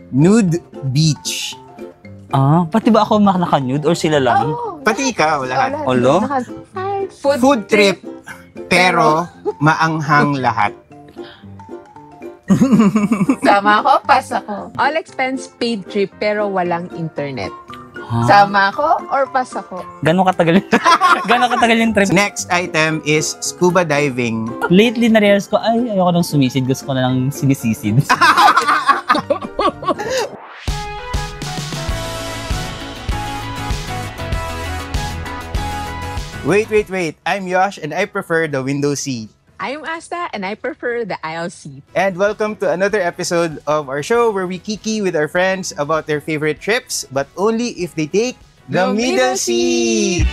Nude beach. Pati ba ako naka-nude or sila lang? Pati ikaw, lahat. Olo? Food trip, pero maanghang lahat. Sama ako, pass ako. All expense paid trip pero walang internet. Sama ako or pass ako? Gano'ng katagal yung trip? Next item is scuba diving. Lately, na-realize ko, ayoko nang sumisid. Gusto ko na lang sinisisid. Wait. I'm Yosh and I prefer the window seat. I'm Asta and I prefer the aisle seat. And welcome to another episode of our show where we kiki with our friends about their favorite trips, but only if they take the middle seat.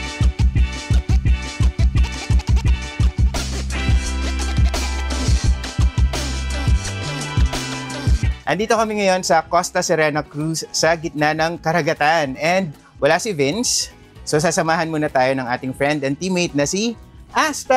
Andito kami ngayon sa Costa Serena Cruise sa gitna ng karagatan. And wala si Vince, so sasamahan muna tayo ng ating friend and teammate na si Asta!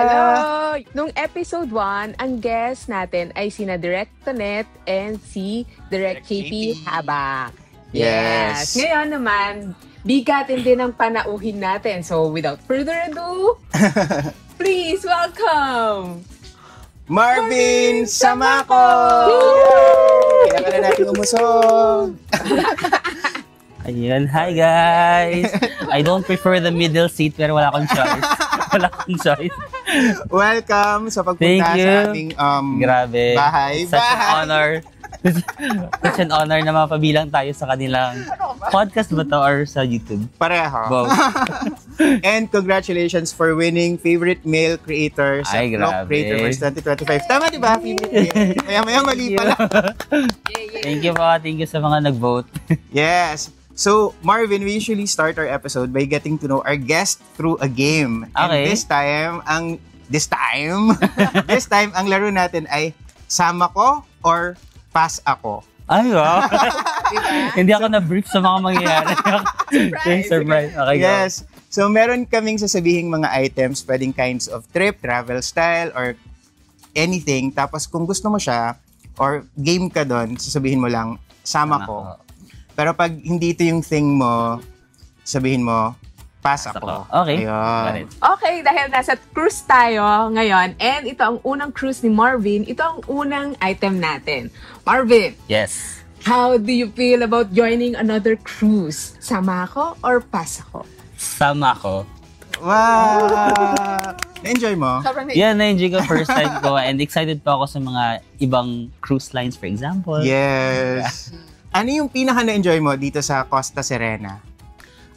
Hello! Nung episode 1, ang guest natin ay sina Direk Tonet and si Direk KP Habak. Yes! Ngayon naman, bigatin din ang panauhin natin. So without further ado, please welcome Marvin Samako! Kailangan na natin umusog! Ayan, hi guys! I don't prefer the middle seat pero wala akong choice. Welcome sa pagpunta sa aming Grabe. bahay. Such an honor. Such an honor na mapabilang tayo sa kanilang podcast ba to or sa YouTube? Pareho. Both. And congratulations for winning Favorite Male Creator sa Ay, Vlog grabe. Creatorverse 2025. Tama diba? Favorite Male. Maya mali pala. Thank you sa mga nag-vote. Yes. So, Marvin, we usually start our episode by getting to know our guest through a game. Okay. And this time, ang laro natin ay sama ko or pass ako. Ay, wow. Hindi ako na-brief sa mga mangyayari. Surprise. Okay, Yes. So, meron kaming sasabihing mga items, pwedeng kinds of trip, travel style, or anything. Tapos, kung gusto mo siya, or game ka doon, sasabihin mo lang, sama ko. Pero pag hindi ito yung thing mo, sabihin mo, pass ako. Okay. Ayun. Okay, dahil nasa cruise tayo ngayon, and ito ang unang cruise ni Marvin, ito ang unang item natin. Marvin, Yes. how do you feel about joining another cruise? Sama ako or pass ako? Sama ko. Wow! Na-enjoy mo? Yan, na-enjoy ko first time ko and excited pa ako sa mga ibang cruise lines, for example. Yes. Ano yung pinaka na-enjoy mo dito sa Costa Serena?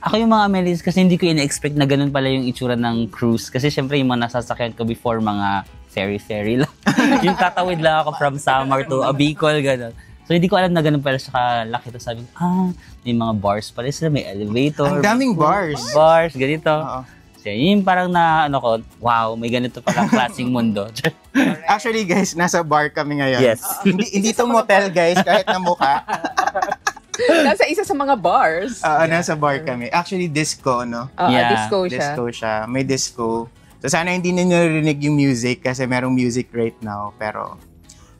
Ako yung mga amenities kasi hindi ko ina-expect na ganun pala yung itsura ng cruise. Kasi syempre yung mga nasasakyan ko before mga ferry lang. Yung tatawid lang ako from Samar to Bicol, gano'n. So hindi ko alam na ganun pala siya kalaki. Tapos sabi ko, may mga bars pala sila, may elevator. Ang daming bars. Bars, ganito. Oo. So yun parang wow, may ganito palang klaseng mundo. Actually guys, nasa bar kami ngayon. Yes. Hindi to motel guys, kahit na mukha. Nasa isa sa mga bars. Nasa bar kami. Actually, disco, no? Yeah. Disco siya. Disco siya. May disco. So sana hindi ninyo narinig yung music kasi merong music right now. Pero,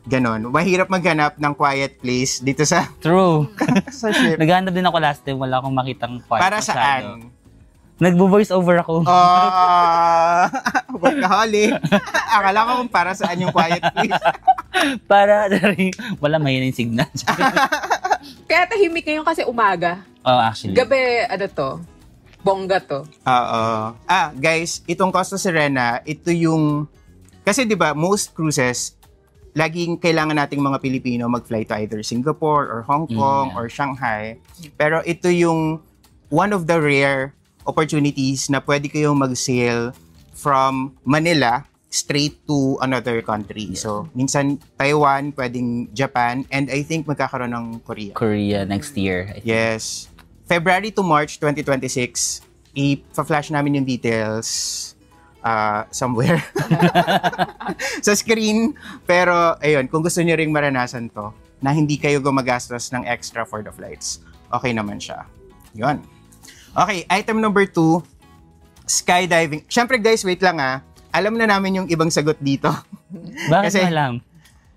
ganon. Mahirap maghanap ng quiet place dito sa True. sa ship. Naghahanap din ako last time, wala akong makitang quiet. Para saan? Nagbo-voice over ako. Workaholic. Akala ko kung para saan yung quiet place. Para, wala mahina yung signal. Kaya tahimik ngayon kasi umaga. Actually. Gabi, bongga to. Oo. Guys, itong Costa Serena, ito yung, kasi di ba most cruises, laging kailangan nating mga Pilipino mag-fly to either Singapore or Hong Kong or Shanghai. Pero ito yung one of the rare opportunities na pwede kayong mag-sail from Manila straight to another country. Yeah. So, minsan Taiwan, pwedeng Japan, and I think magkakaroon ng Korea. Korea next year. I think. Yes. February to March 2026, i-flash namin yung details somewhere sa screen. Pero, ayun, kung gusto niyo ring maranasan to, na hindi kayo gumagastos ng extra for the flights, okay naman siya. Yun. Okay, item number 2, skydiving. Siyempre guys, wait lang alam na namin yung ibang sagot dito. Bakit mo alam?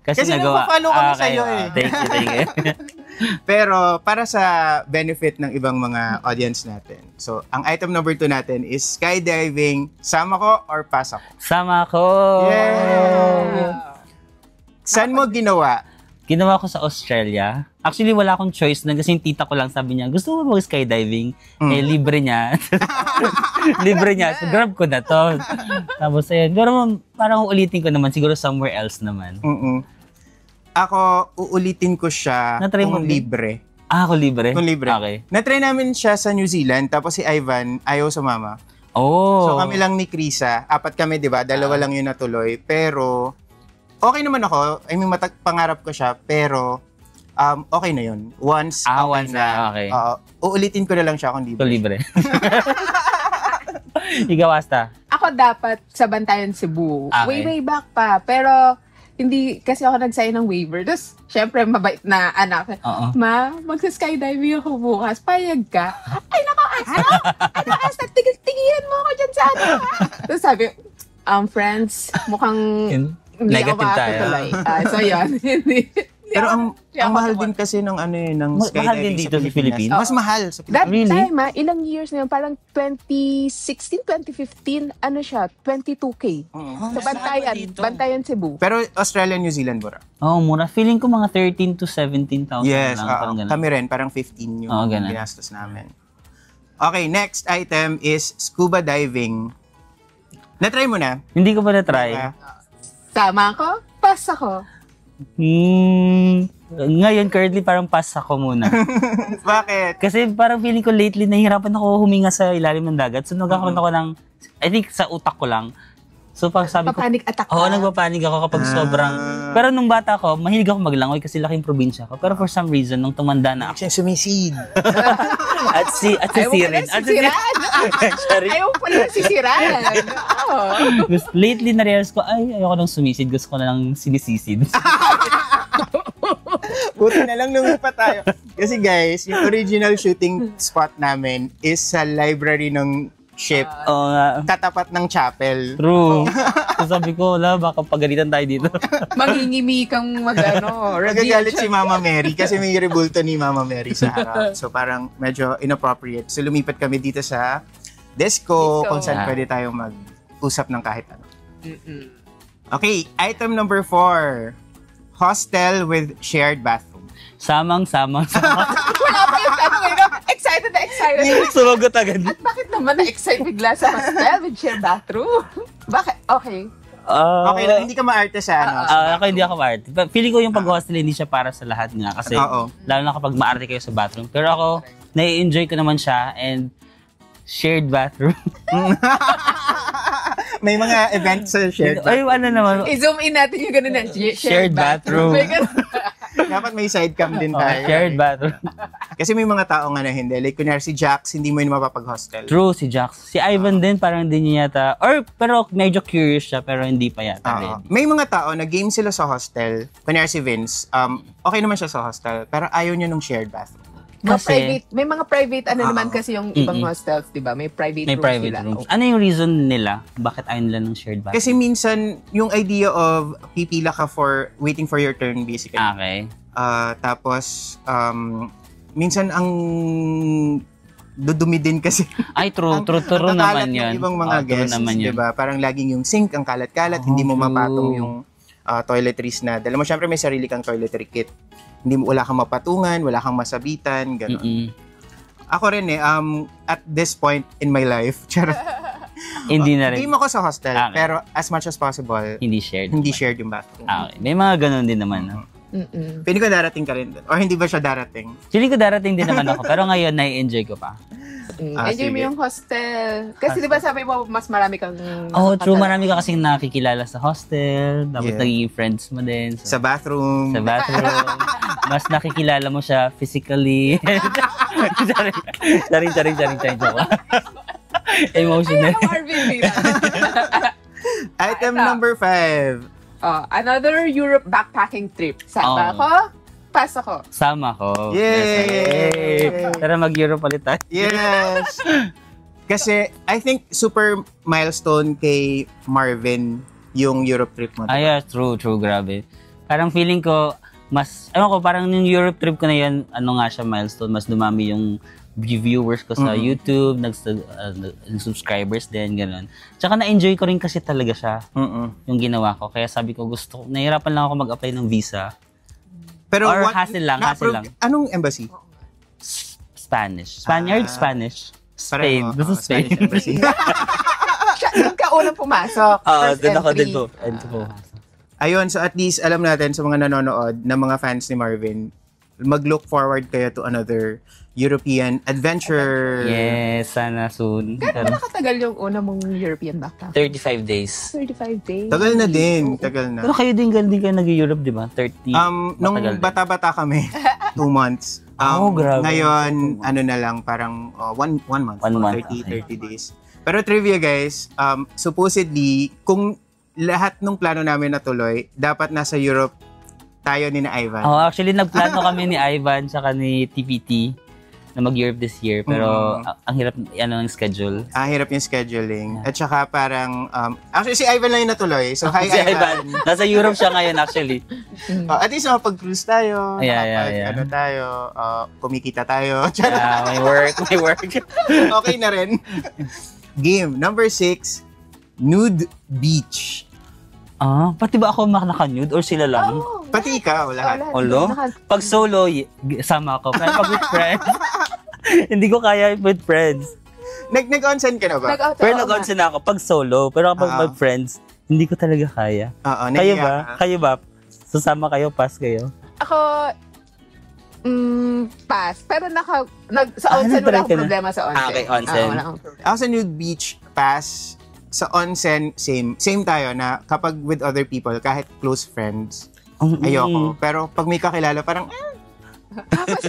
Kasi nagpa-follow kami sa'yo eh. Thank you. Pero para sa benefit ng ibang mga audience natin. So, ang item number 2 natin is skydiving. Sama ko or pass ako? Sama ko! Yeah! Saan mo ginawa? Ginawa ko sa Australia. Actually, wala akong choice na kasi yung tita ko lang sabi niya, gusto mo mag-skydiving? Eh, libre niya. Libre niya. So, grab ko na to. Tapos, ayun. Pero parang ulitin ko naman. Siguro somewhere else naman. Ako, uulitin ko siya Na-try mo kung din? libre. Ako libre? Kung libre. Okay. Na-try namin siya sa New Zealand, tapos si Ivan ayaw sumama. Oh. So kami lang ni Krisa, 4 kami, di ba? 2 lang yun natuloy. Pero, okay naman ako. I mean, pangarap ko siya, pero okay na yun. Once, once na, okay. Uulitin ko na lang siya kung Ito libre. libre. Ikaw, Asta. Ako dapat sa Bantayan, Cebu. Okay. Way back pa. Pero, hindi kasi ako nag-sign ng waiver. Tapos, syempre, mabait na anak. Oo. Ma, magsa-skydiving ako bukas. Payag ka? Ay, nako, Asta! Ano, Asta? Tigilan mo ako dyan sa ano. Tapos sabi, friends, mukhang hindi ako Negative tayo. makakatuloy. So, yun. Pero ang ako mahal tumawa. din kasi ng ng Mahal skydiving din dito sa Pilipinas? Mas mahal sa That Pilipinas. Really? time, ilang years na yun, parang 2016, 2015, ano siya, 22K. Sa Bantayan, Bantayan, Cebu. Pero Australia, New Zealand, bro. Oo, mura. Feeling ko mga 13 to 17,000 Yes, lang. Parang ganun. kami rin, parang 15 yung Oo, ganun. ginastos namin. Okay, next item is scuba diving. Na-try mo na? Hindi ko pa na-try. Tama ako? Pass ako. Ngayon, currently, parang pass ako muna. Bakit? Kasi parang feeling ko lately, nahihirapan ako huminga sa ilalim ng dagat. So, nagkakaroon ako ng, I think sa utak ko lang. So, pag sabi ko, Papanic attack ka. oo, nagpapanig ako kapag sobrang, pero nung bata ko, mahilig ako maglangoy kasi laking probinsya ko. Pero for some reason, nung tumanda na ako, Siya sumisid. at Ayaw mo pala sisiraan. Sorry. Ayaw mo pala sisiraan. Oo. Lately, na-realize ko, ay, ayoko nang sumisid. Gusto ko na lang sinisisid. Buti na lang lumipat tayo. Kasi guys, yung original shooting spot namin is sa library ng ship. Oo nga. Katapat ng chapel. True. So sabi ko, wala, baka pagalitan tayo dito. Mangingimi kang Nagagalit si Mama Mary kasi may rebulto ni Mama Mary sa harap. So parang medyo inappropriate. So lumipat kami dito sa disco kung saan pwede tayong mag-usap ng kahit ano. Okay, item number 4. Hostel with shared bathroom. Samang-samang. Wala pa yung tanong eh. Excited na excited. Sumagot agad. At bakit naman na-excite bigla sa hostel with shared bathroom? Bakit? Okay. Okay lang, hindi ka maarte sa ano. Ako hindi ako maarte. Feeling ko yung pag-hostel hindi siya para sa lahat nga. Kasi Oo. lalo na kapag maarte kayo sa bathroom. Pero ako, nai-enjoy ko naman siya and shared bathroom. May mga events sa shared Ay, ano naman. I-zoom in natin yung ganun na Shared bathroom. May ganun. Dapat may sidecam din tayo. Shared bathroom. Kasi may mga tao nga na hindi. Like, kunyari si Jax, hindi mo yun mapapag-hostel. True, si Jax. Si Ivan din, parang hindi niya yata. Pero medyo curious siya, pero hindi pa yata Oo. ready. May mga tao na game sila sa hostel. Kunyari si Vince, okay naman siya sa hostel, pero ayaw niya nung shared bathroom. May mga private naman kasi yung ibang hostels, di ba? May private May rooms private sila. rooms. Ano yung reason nila? Bakit ayaw nila ng shared bathroom? Kasi minsan, yung idea of pipila ka for waiting for your turn, basically. Okay. Tapos, minsan ang dudumi din kasi. Ay, true ang naman kakalat ng yun. ibang mga True guests, naman yun. diba? Parang laging yung sink ang kalat-kalat, hindi mo true. mapatong yung toiletries na. Dahil mo, syempre may sarili kang toiletry kit. Wala kang mapatungan, wala kang masabitan, gano'n. Ako rin at this point in my life, charot. Hindi na rin. Game ako sa hostel, Okay. pero as much as possible, Hindi shared. hindi shared yung bathroom. Okay. May mga ganun din naman. No? Pwede ko darating ka rin doon. Or hindi ba siya darating? Feeling ko darating din naman ako. Pero ngayon, nai-enjoy ko pa. Enjoy mo sige. yung hostel. Kasi di ba sabi mo, mas marami kang Oh, true. nakakatala. Marami ka kasing nakikilala sa hostel. Tapos Yeah. naging friends mo din. Sa bathroom. Sa bathroom. Mas nakikilala mo siya physically. Charing. Joke. Emotional. Ayaw, Marvin, Mira. Item number 5. Another Europe backpacking trip. Sama ako? Pass ako. Sama ko. Yay! Tara mag-Europe ulit tayo. Yes! Kasi, I think super milestone kay Marvin yung Europe trip mo. Ah, yeah, true, grabe. Parang feeling ko, ewan ko, parang yung Europe trip ko na yun, ano nga siya, milestone, mas dumami yung viewers ko sa YouTube, subscribers din, gano'n. Tsaka na-enjoy ko rin kasi talaga siya, yung ginawa ko. Kaya sabi ko, nahirapan lang ako mag-apply ng visa. Pero or hassle lang. Anong embassy? Spanish. Spaniard, Spanish. Spain. Gusto Spain. Spanish embassy. Doon ka unang pumasok. Doon ako din po. Ayun, so at least alam natin sa mga nanonood na mga fans ni Marvin, mag-look forward kayo to another European adventure. Yes, sana soon. Gano'n ba nakatagal yung una mong European backpack? 35 days. 35 days. Tagal na din, tagal na. Pero kayo din kayo nag-Europe, di ba? 30. Nung bata-bata kami, 2 months. Grabe. Ngayon, ano na lang, parang 1 month. 1 month, 30 days. Pero trivia guys, supposedly, kung lahat ng plano namin natuloy, dapat nasa Europe tayo ni na Ivan. Actually, nagplano kami ni Ivan saka ni TPT na mag-Europe this year. Pero ang hirap ng schedule. Hirap yung scheduling. At saka parang, actually si Ivan lang yung natuloy. So hi Si Ivan. Nasa Europe siya ngayon actually. At least makapag-cruise tayo. Yeah. Ano tayo, kumikita tayo. May work. Okay na rin. Game number 6, nude beach. Pati ba ako naka-nude or sila lang? Pati ikaw, lahat. Olo? Pag solo, sama ako. Pero pag with friends, hindi ko kaya with friends. Nag-onsen ka na ba? Pero nag-onsen ako pag solo. Pero kapag with friends, hindi ko talaga kaya. Kayo ba? Susama kayo, pass kayo? Ako, pass. Pero sa onsen wala akong problema sa onsen. Okay, onsen. Wala akong problema. Ako sa nude beach, pass. Sa onsen, same tayo na kapag with other people, kahit close friends, ayoko. Pero pag may kakilala, parang,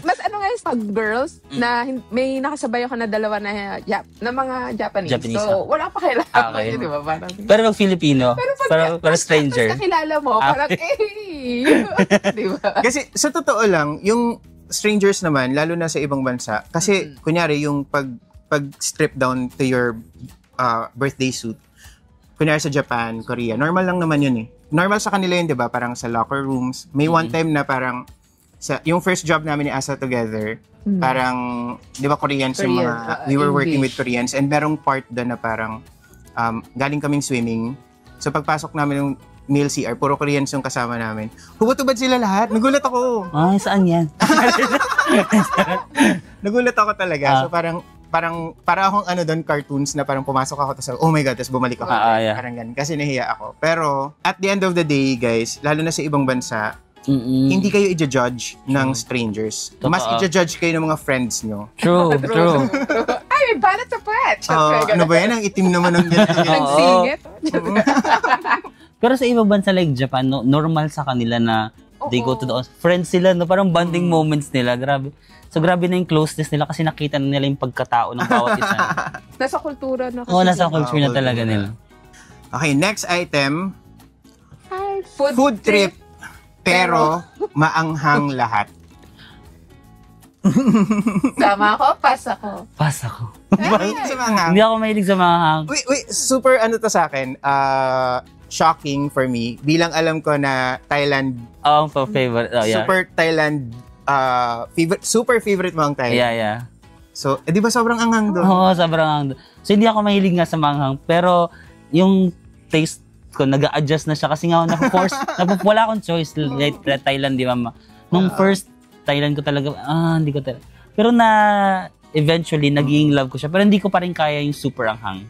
mas ano nga pag girls, na may nakasabay ako na dalawa na mga Japanese. So, wala pa kailangan. Okay. Di ba? Parang, pero pag Filipino, pero stranger. Tapos kakilala mo, parang, di ba? Kasi sa totoo lang, yung strangers naman, lalo na sa ibang bansa, kasi kunyari yung pag-strip down to your birthday suit. Kunyari sa Japan, Korea, normal lang naman yun eh. Normal sa kanila yun, di ba? Parang sa locker rooms. May one time na parang, yung first job namin ni Asa together, parang, di ba Koreans yung mga, we were working with Koreans, and merong part doon na parang, galing kaming swimming. So pagpasok namin yung male CR, puro Koreans yung kasama namin. Hubad-hubad sila lahat. Nagulat ako. Saan yan? Nagulat ako talaga. So parang akong doon, cartoons na parang pumasok ako, tapos oh my God, tapos bumalik ako. Parang ganun. Kasi nahiya ako. Pero, at the end of the day, guys, lalo na sa ibang bansa, hindi kayo i-judge ng strangers. Mas i-judge kayo ng mga friends nyo. True. Ay, may banat sa puwet! Ano ba yan? Ang itim naman ng ganito. Nagsingit. Pero sa ibang bansa like Japan, normal sa kanila na they go to the friends sila, no? Parang bonding moments nila. Grabe. So, grabe na yung closeness nila kasi nakita na nila yung pagkatao ng bawat isa. Nasa kultura na kasi. Nasa culture na talaga nila. Okay, next item. Food trip. Pero, maanghang lahat. Sama ako, pass ako. Pass ako. Sa maanghang. Hindi ako mahilig sa maanghang. Wait, super to sa akin. Shocking for me. Bilang alam ko na Thailand. Ang favorite. Super Thailand. Super favorite mo ang Thailand. Yeah. So, di ba sobrang anghang doon? Oo, sobrang anghang. So, hindi ako mahilig nga sa maanghang. Pero, yung taste ko, nag-a-adjust na siya. Kasi nga, wala akong choice. Like Thailand, di ba? Nung first Thailand ko talaga, hindi ko talaga. Pero eventually, naging love ko siya. Pero hindi ko pa rin kaya yung super anghang.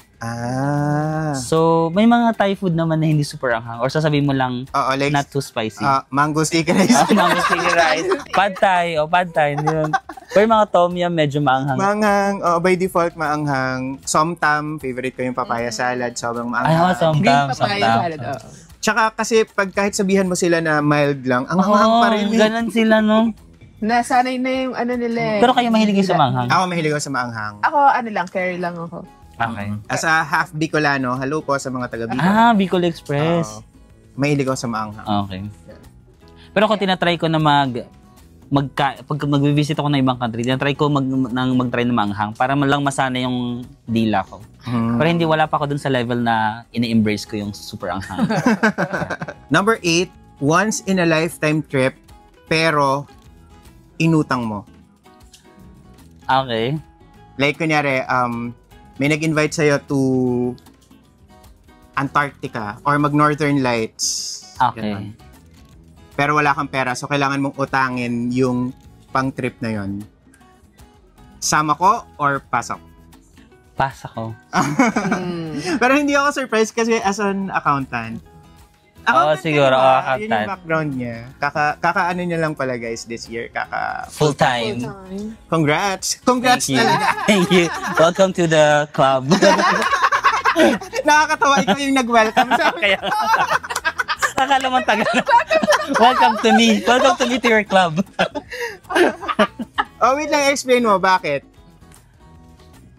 So, may mga Thai food naman na hindi super anghang. Or sasabihin mo lang, like, not too spicy. Mango sticky rice. Mango sticky rice. Pad Thai. Pero mga tom yum, medyo maanghang. Maanghang. By default, maanghang. Somtam. Favorite ko yung papaya salad. Sobrang maanghang. Somtam. Papaya salad, Tsaka kasi, kahit sabihan mo sila na mild lang, ang anghang pa rin. Ganun sila, no? Nasanay na yung nila. Pero kayo mahilig sa maanghang? Ako mahilig ako sa maanghang. Ako, carry lang ako. Okay. As a half Bicolano, hello po sa mga taga Bicol. Bicol Express. Mahilig ako sa maanghang. Okay. Pero kung tinatry ko na pag mag-visit ako ng ibang country, tinatry ko mag-try ng maanghang para lang masana yung dila ko. Pero wala pa ako dun sa level na ini-embrace ko yung super anghang. Number 8, once in a lifetime trip, pero inutang mo. Okay. Like, kunyari, may nag-invite sa'yo to Antarctica or mag-Northern Lights. Okay. Ganun. Pero wala kang pera, so kailangan mong utangin yung pang-trip na yon. Sama ko or pasok? Pass ako. Pero hindi ako surprised kasi as an accountant. Oo, siguro, Yun accountant. yung background niya. Kaka-ano niya lang pala guys this year. Full time. Congrats! Congrats Thank you. talaga! Thank you. Welcome to the club. Nakakatawa, ikaw yung nag-welcome sa amin. Kaya, akala mo tagal. Welcome to me. Welcome to me to your club. Oh, wait lang, explain mo, bakit?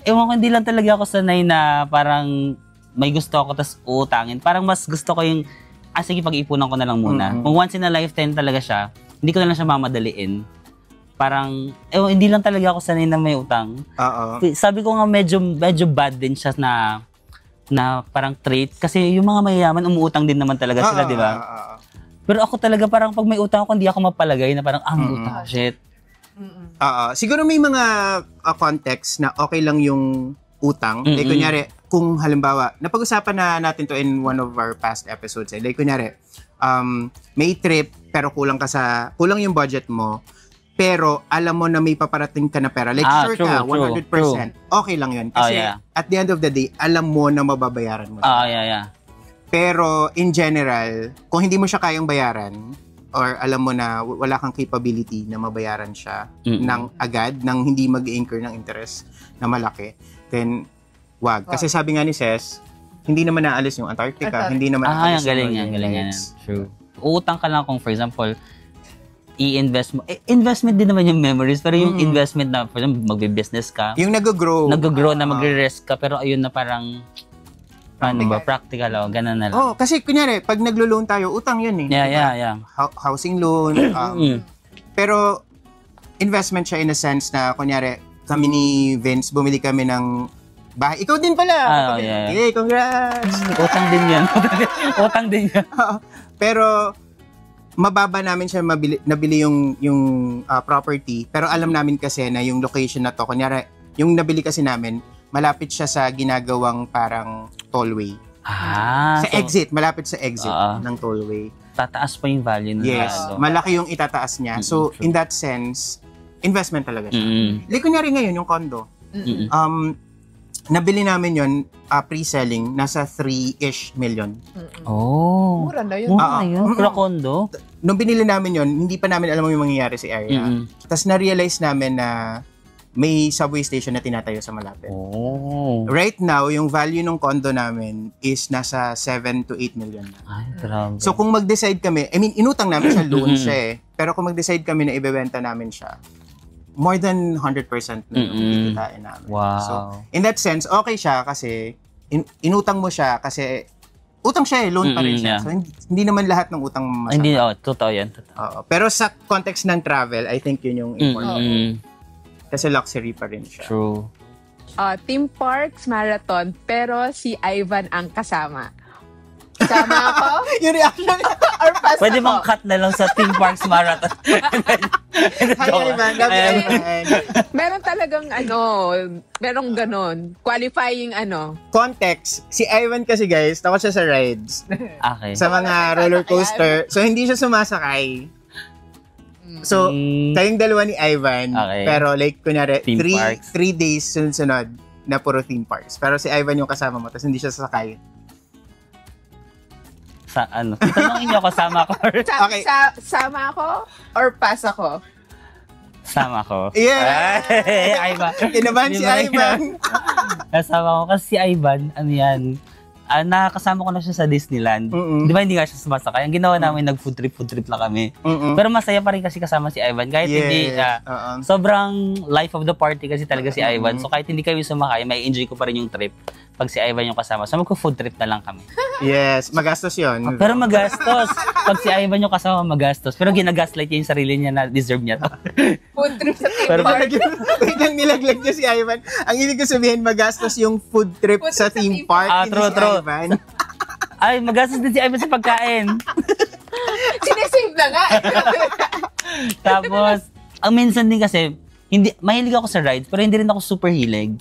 Ewan ko, hindi lang talaga ako sanay na parang may gusto ako tas uutangin. Parang mas gusto ko yung, sige, pag-ipunan ko na lang muna. Mm-hmm. Kung once in a lifetime talaga siya, hindi ko na lang siya mamadaliin. Parang, hindi lang talaga ako sanay na may utang. Oo. Sabi ko nga medyo bad din siya na parang trait. Kasi yung mga mayayaman, umuutang din naman talaga sila, di ba? Pero ako talaga parang pag may utang ako, hindi ako mapalagay na parang, may utang, shit. Siguro may mga context na okay lang yung utang. Like, kunyari, kung halimbawa, napag-usapan na natin to in one of our past episodes. Like, kunyari, may trip, pero kulang yung budget mo, pero alam mo na may paparating ka na pera. Like, sure ka, 100%. True. Okay lang yun. Kasi at the end of the day, alam mo na mababayaran mo. Yeah. Pero in general, kung hindi mo siya kayang bayaran, or alam mo na wala kang capability na mabayaran siya ng agad, nang hindi mag-incur ng interest na malaki, then wag. Kasi sabi nga ni Ses, hindi naman naalis yung Antarctica, hindi naman naalis yung galing yan. True. Uutang ka lang kung, for example, i-invest mo. Investment din naman yung memories, pero yung investment na, for example, magbe-business ka. Yung nag-grow. Nag-grow na magre-rest ka, pero ayun na parang, practical o, ganun na lang. Kasi kunyari, pag naglo-loan tayo, utang yun eh. Yeah. Housing loan. Pero, investment siya in a sense na, kunyari, kami ni Vince, bumili kami ng bahay. Ikaw din pala. Yeah. Hey, congrats! Utang din yan. Utang din yan. Pero, mababa namin siya nabili yung property. Pero alam namin kasi na yung location na to, kunyari, yung nabili kasi namin, malapit siya sa ginagawang parang tollway. Malapit sa exit ng tollway. Tataas pa yung value ng malaki yung itataas niya. So, in that sense, investment talaga siya. Like, kunyari ngayon, yung condo. Nabili namin yun, pre-selling, nasa 3-ish million. Mura na yun. Pero condo? Nung binili namin yun, hindi pa namin alam yung mangyayari sa area. Tapos na-realize namin na may subway station na tinatayo sa malapit. Right now, yung value ng condo namin is nasa 7 to 8 million na. Ay, grabe. So kung mag-decide kami, inutang namin siya, loan siya eh. Pero kung mag-decide kami na ibebenta namin siya, more than 100% na yung kikitain namin. Wow. So, in that sense, okay siya kasi inutang mo siya kasi utang siya eh, loan pa rin siya. So, hindi naman lahat ng utang masama. Hindi, totoo yan. Pero sa context ng travel, I think yun yung important. Kasi luxury pa rin siya. True. Theme parks, marathon, pero si Ivan ang kasama. Sama ako? Yung reaction niya. Or pass Pwede ako? mong cut na lang sa Theme Parks Marathon. Hi, Ivan. Meron talagang merong ganon. Qualifying Context, si Ivan kasi guys, takot siya sa rides. Okay. Sa mga roller coaster. So, hindi siya sumasakay. So, kayong dalawa ni Ivan, pero like, kunyari, 3 days sunod-sunod na puro theme parks. Pero si Ivan yung kasama mo, tapos hindi siya sasakay. Tanongin niyo ako, sama ako. Okay. Sama ako or pass ako? Sama ko. Yeah! Ivan. Kinabahan si Ivan. Kasama ko kasi si Ivan, nakakasama ko na siya sa Disneyland. Di ba hindi nga siya sumasakay? Ang ginawa namin, nag-food trip lang kami. Pero masaya pa rin kasi kasama si Ivan. Kahit hindi, sobrang life of the party kasi talaga si Ivan. So kahit hindi kami sumakay, may enjoy ko pa rin yung trip pag si Ivan yung kasama. So magko-food trip na lang kami. Yes, magastos yun. Pero magastos. Pag si Ivan yung kasama, magastos. Pero ginagaslight niya yung sarili niya na deserve niya to. Food trip sa theme Pero park. wait lang, nilaglag niya si Ivan. Ang ibig ko sabihin, magastos yung food trip sa theme park. True. Ivan. Ay, magastos din si Ivan sa pagkain. Sinisave na nga. Tapos, ang minsan din kasi, mahilig ako sa rides, pero hindi rin ako super hilig.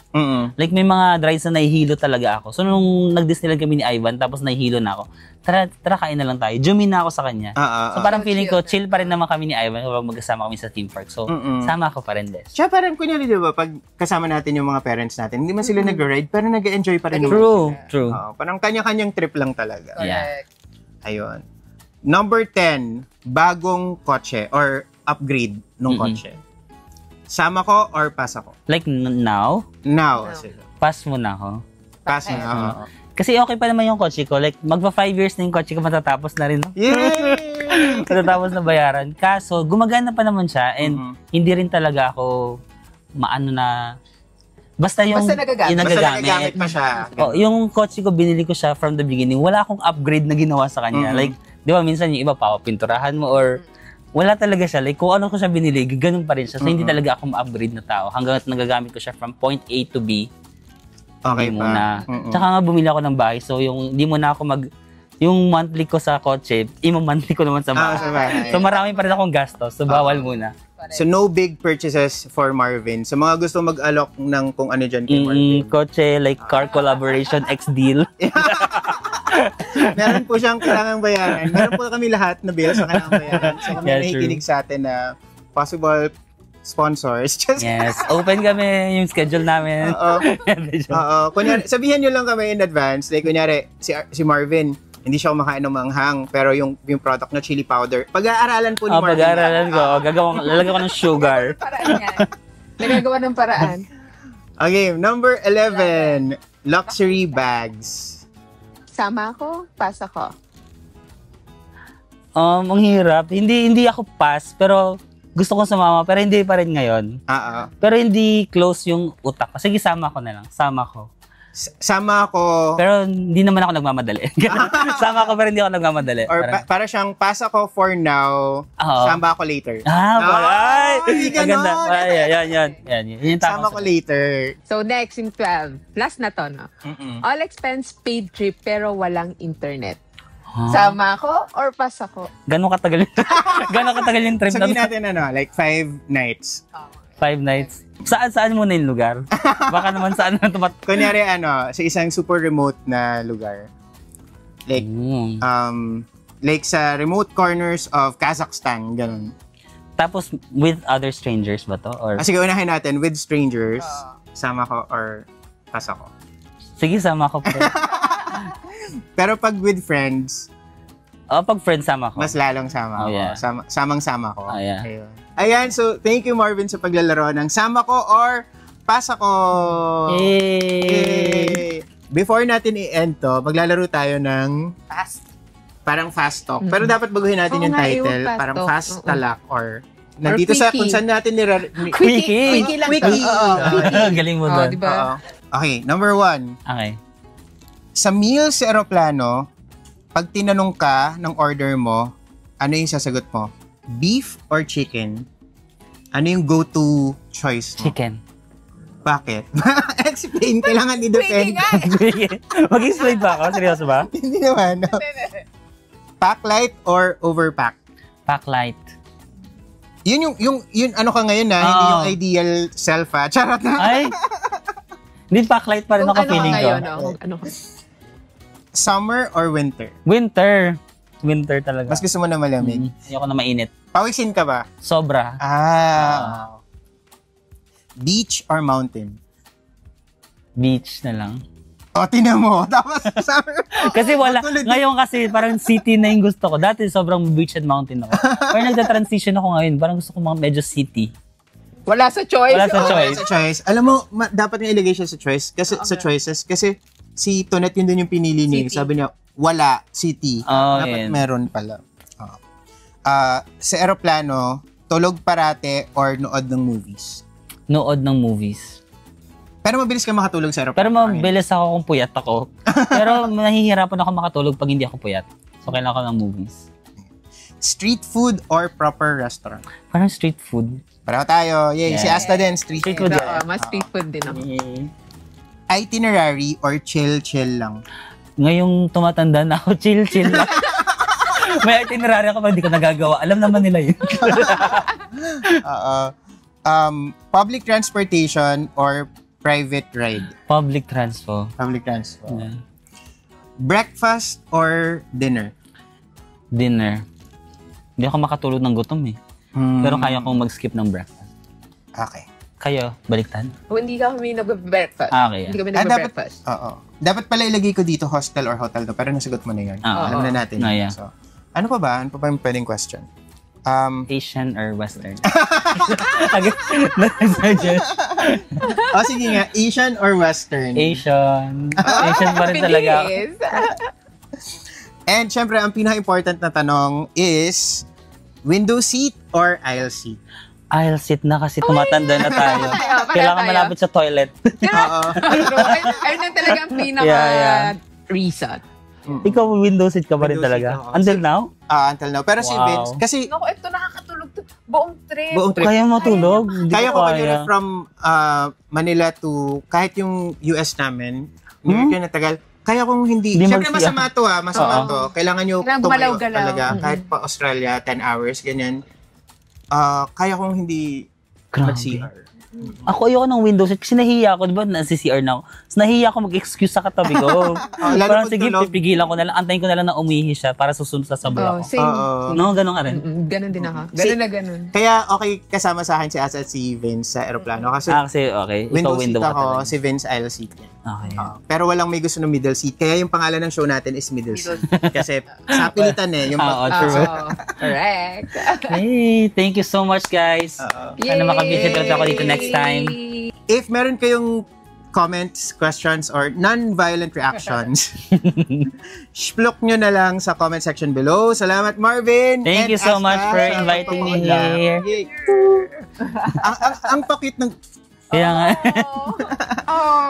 Like, may mga rides na nahihilo talaga ako. So, nung nag-Disneyland kami ni Ivan, tapos nahihilo na ako, tara kain na lang tayo. Jumi na ako sa kanya. So, parang feeling ko, chill pa rin naman kami ni Ivan kapag magkasama kami sa theme park. So, sama ako pa rin, Des. Siya parang kunyari, di ba, pag kasama natin yung mga parents natin, hindi man sila nag-ride, pero nag-enjoy pa rin. True. Parang kanya-kanyang trip lang talaga. Yeah. Ayun. Number 10, bagong kotse or upgrade ng kotse. Sama ko or pass ako? Like, now? Now. Pass mo na ako. Pass na ako. Kasi okay pa naman yung kotse ko. Like, magpa 5 years na yung kotse ko, matatapos na rin. No? Yay! Matatapos na bayaran. Kaso, gumagana pa naman siya and hindi rin talaga ako maano na... Basta nagagamit pa siya. Yung kotse ko, binili ko siya from the beginning. Wala akong upgrade na ginawa sa kanya. Like, di ba, minsan yung iba, papapinturahan mo or... Wala talaga siya. Like, kung ano ko siya binili, ganun pa rin siya. So, hindi talaga ako ma-upgrade na tao. Hanggang nagagamit ko siya from point A to B. Okay pa. Muna. Tsaka nga bumili ako ng bahay. So, hindi mo na ako yung monthly ko sa kotse, monthly ko naman sa bahay. So, marami pa rin akong gastos. So, bawal muna. So, no big purchases for Marvin. So, mga gusto mag-alok ng kung ano dyan kay Marvin. Kotse, like car collaboration, X-deal. Meron po siyang kailangang bayaran. Meron po kami lahat na bills na kailangang bayaran. So, kami nakikinig sa atin na possible sponsors. Yes. Open kami yung schedule namin. Kunyari, sabihan nyo lang kami in advance. Like, kunyari, si Marvin, hindi siya kumakain ng manghang, pero yung product na chili powder, pag-aaralan po ni Marvin. Pag-aaralan ko. Lalagyan ko ng sugar. Paraan yan. Nagagawa ng paraan. Okay, number 11, luxury bags. Sama ako, pass ako. Ang hirap. Hindi ako pass, pero gusto kong sumama, pero hindi pa rin ngayon. Pero hindi close yung utak ko. Sige, sama ko na lang. Sama ko. Sama ako. Pero hindi naman ako nagmamadali. Sama ako pero hindi ako nagmamadali. Or para siyang pass ako for now, sama ako later. Maganda. Yan. Sama ko later. So next, in 12. Last na to, no? All expense paid trip pero walang internet. Sama ako or pass ako? Gano'ng katagal yung trip Sabihin natin like 5 nights. 5 nights. Saan muna yung lugar? Baka naman saan na tumat... Kunyari sa isang super remote na lugar. Like, like sa remote corners of Kazakhstan, ganun. Tapos with other strangers ba to? Or... Sige, unahin natin, with strangers, sama ko or pass ako. Sige, sama ko po. Pero pag with friends, pag friends sama ko. Mas lalong sama ako. Yeah. Samang-sama ko. Yeah. Ayan, so thank you Marvin sa paglalaro ng sama ko or pass ako. Yay! Before natin i-end to, maglalaro tayo ng parang fast talk. Pero dapat baguhin natin yung title. Parang fast talk or nandito sa kung saan natin Quickie lang. Quickie. Galing mo doon. Diba? Okay, number 1. Okay. Sa meal sa aeroplano, pag tinanong ka ng order mo, ano yung sasagot mo? Beef or chicken? Ano yung go-to choice mo? Chicken. Bakit? Explain. Kailangan i-defend. Mag-explain ba ako? Seryoso ba? Hindi naman. No? Pack light or overpack? Pack light. Yun ano ka ngayon na, hindi yung ideal self ha. Charot na. Ay! Hindi pack light pa rin ako feeling ko. Ano? Summer or winter? Winter talaga. Mas gusto mo na malamig? Ayoko na mainit. Pawisin ka ba? Sobra. Beach or mountain? Beach na lang. Tinan mo. Tapos summer. Kasi wala. Ngayon kasi parang city na yung gusto ko. Dati sobrang beach and mountain ako. Pero nagta-transition ako ngayon. Parang gusto ko mga medyo city. Wala sa choice. Alam mo, dapat nga ilagay siya sa choice. Kasi sa choices. Kasi si Tonet yun din yung pinili niya. Sabi niya, wala, city. Dapat meron pala. Sa aeroplano, tulog parate or nood ng movies? Nood ng movies. Pero mabilis ka makatulog sa aeroplano. Pero mabilis ako kung puyat ako. Pero nahihirapan ako makatulog pag hindi ako puyat. So, kailangan ko ng movies. Street food or proper restaurant? Parang street food. Pareho tayo. Yay, si Asta din, street food. Mas street food din ako. Itinerary or chill lang? Ngayong tumatanda na ako, chill lang. May itinerary ako pa hindi ko nagagawa. Alam naman nila yun. Public transportation or private ride? Public transpo. Public transport. Yeah. Breakfast or dinner? Dinner. Hindi ako makatulog ng gutom eh. Pero kaya kong mag-skip ng breakfast. Okay. Kayo, baliktad? O, hindi kami nag-breakfast. Okay. Hindi kami Dapat, nag-breakfast. dapat pala ilagay ko dito hostel or hotel to, pero nasagot mo na yun. Alam na natin. Yeah. So, ano pa ba? Ano pa ba yung pwedeng question? Asian or Western? Sige nga, Asian or Western? Asian. Asian pa rin talaga ako. Bilis. And syempre, ang pinaka-important na tanong is, window seat or aisle seat? I'll sit na kasi tumatanda na tayo. Pareho Kailangan tayo. malapit sa toilet. Ayun lang talaga ang pinaka-reason. Ikaw, window seat ka pa rin Window talaga? seat ako. Until now? Until now. Pero si Wow. Vince, kasi Naku, ito nakakatulog to. Buong trip. buong trip, Kaya matulog? Hindi kaya ko kaya. kunyari from Manila to, kahit yung US namin, New York yun na tagal, kaya kong hindi, Hindi syempre mag-siya. masama to masama to. Kailangan nyo Kailangan tumayo gumalaw-galaw. talaga. Kahit pa Australia, 10 hours, ganyan. Kaya kong hindi Grabe. mag-CR. Ako ayoko ng window seat kasi nahiya ako, di ba? Nasi-CR na ako. So, nahiya ako mag-excuse sa katabi ko. lalo Parang pag sige, tulog. pipigilan ko na lang. Antayin ko na lang na umihi siya para susunod sa sabay Oh, ako. same. Oo. No, ganun ka rin. Ganun din ako. Ganun na ganun. Kaya okay kasama sa akin si Asa at si Vince sa aeroplano. Kasi Kasi okay. Ikaw window window seat ka ako, talaga. si Vince aisle seat niya. Okay. Pero walang may gusto ng middle seat. Kaya yung pangalan ng show natin is Middle Seat. Kasi sa pilitan eh. Yung Oo, true. Correct. Hey, thank you so much, guys. Sana makabisit ulit ako dito next time. If meron kayong comments, questions, or non-violent reactions, splok nyo na lang sa comment section below. Salamat, Marvin! Thank and you so Asta much for sa inviting me pagpapakita. here. Yay. ang pakit ng... Kaya nga.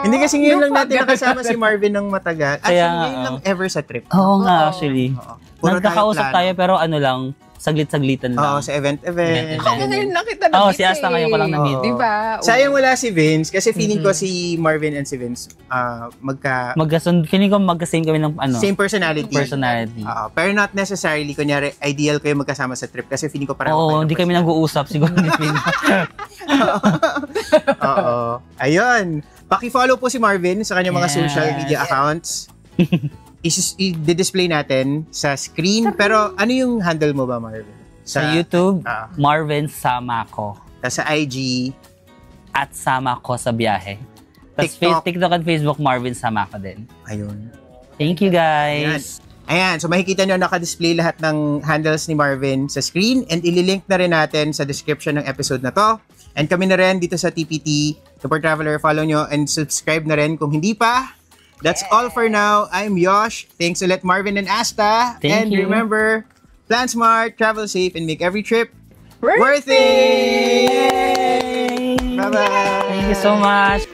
Hindi kasi ngayon lang natin nakasama si Marvin ng matagal. Actually, Kaya nga, ngayon lang ever sa trip. Oo nga, actually. Puro Nagkakausap plano. tayo pero ano lang, saglit-saglitan Oo, lang. sa event. Ako ngayon lang kita Oo, na-meet si Asta ngayon ko lang na-meet. Diba? Sayang wala si Vince kasi feeling ko si Marvin and si Vince Feeling ko magka-same kami ng ano, same personality. personality. Pero not necessarily, kunyari, ideal kayo magkasama sa trip kasi feeling ko pareho kayo Oo, ng hindi kami nag-uusap siguro. Oo. Ayun. Paki-follow po si Marvin sa kanyang mga Yes. social media accounts. I-display natin sa screen. Pero ano yung handle mo ba, Marvin? Sa YouTube, Ah. Marvin Samako. Sa IG, At Samako sa biyahe. Tapos TikTok. TikTok at Facebook, Marvin Samako din. ayun. Thank you, guys. Ayan, so makikita nyo naka-display lahat ng handles ni Marvin sa screen and ililink na rin natin sa description ng episode na to. And kami na rin dito sa TPT, Super Traveler, follow nyo and subscribe na rin kung hindi pa. That's all for now. I'm Yosh. Thanks ulit Marvin and Asta. Thank and you. remember, plan smart, travel safe, and make every trip Worth worth it! Yay! Bye-bye! Thank you so much.